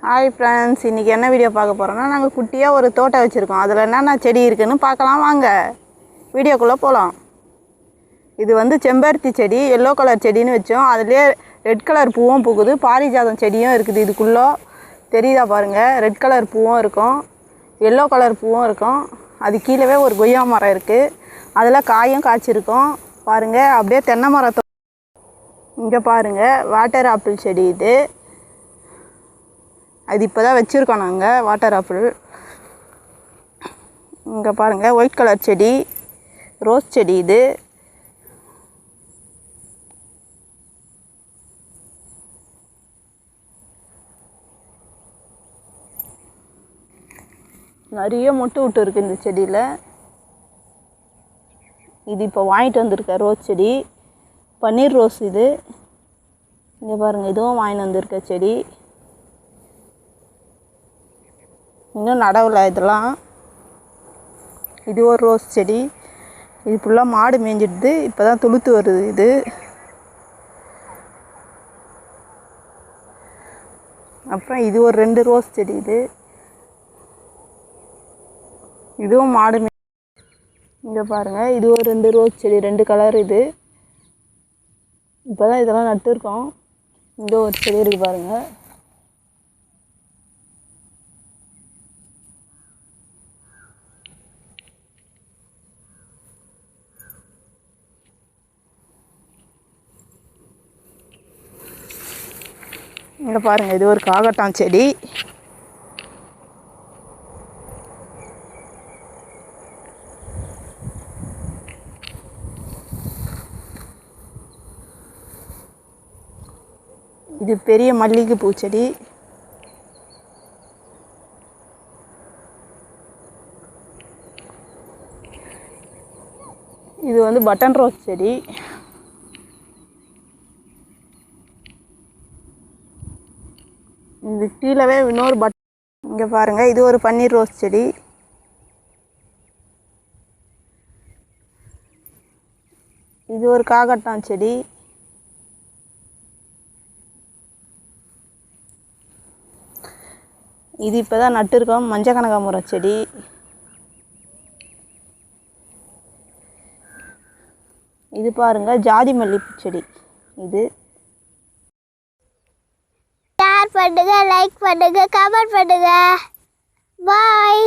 Hi friends, இன்றைக்கி என்ன video பார்க்க போகிறோன்னா, நாங்கள் குட்டியாக ஒரு தோட்டம் வச்சுருக்கோம். அதில் என்னென்ன செடி இருக்குதுன்னு பார்க்கலாம் வாங்க, வீடியோக்குள்ளே போகலாம். இது வந்து செம்பருத்தி செடி, எல்லோ கலர் செடின்னு வச்சோம். அதுலேயே ரெட் கலர் பூவும் பூக்குது, பாரிஜாதம் செடியும் இருக்குது. இதுக்குள்ளே தெரியுதா பாருங்கள், ரெட் கலர் பூவும் இருக்கும், எல்லோ கலர் பூவும் இருக்கும். அது கீழே ஒரு கொய்யா மரம் இருக்குது, அதில் காயும் காய்ச்சிருக்கும் பாருங்கள். அப்படியே தென்னை மரத்தோ இங்கே பாருங்கள், வாட்டர் ஆப்பிள் செடி இது. அது இப்போ தான் வச்சுருக்கோம் நாங்கள், வாட்டர் ஆப்பிள். இங்கே பாருங்கள், ஒயிட் கலர் செடி, ரோஸ் செடி இது. நிறைய மொட்டு விட்டு இருக்குது இந்த செடியில். இது இப்போ வாங்கிட்டு வந்திருக்க ரோஸ் செடி, பன்னீர் ரோஸ் இது. இங்கே பாருங்கள், இதுவும் வாங்கிட்டு வந்திருக்க செடி. இன்னும் நடவில் இதெல்லாம். இது ஒரு ரோஸ் செடி, இது ஃபுல்லாக மாடு மேய்ஞ்சிடுது, இப்போ தான் துளுத்து வருது இது. அப்புறம் இது ஒரு 2 ரோஸ் செடி இது, இதுவும் மாடு இங்கே பாருங்கள், இது ஒரு 2 ரோஸ் செடி, 2 கலர் இது. இப்போ தான் இதெல்லாம் நட்டுருக்கோம். இங்கே ஒரு செடி இருக்குது பாருங்கள். இங்கே பாருங்கள், இது ஒரு காகட்டான் செடி. இது பெரிய மல்லிகை பூச்செடி. இது வந்து பட்டன் ரோஸ் செடி. இது கீழவே இன்னொரு இங்கே பாருங்கள், இது ஒரு பன்னீர் ரோஸ் செடி. இது ஒரு காகட்டான் செடி. இது இப்போ தான் நட்டுருக்கோம், மஞ்சள் கனகாம்பரம் செடி. இது பாருங்கள், ஜாதி மல்லிகைப்பூ செடி இது. ஷேர் பண்ணுங்க, லைக் பண்ணுங்க, கமெண்ட் பண்ணுங்க. பாய்.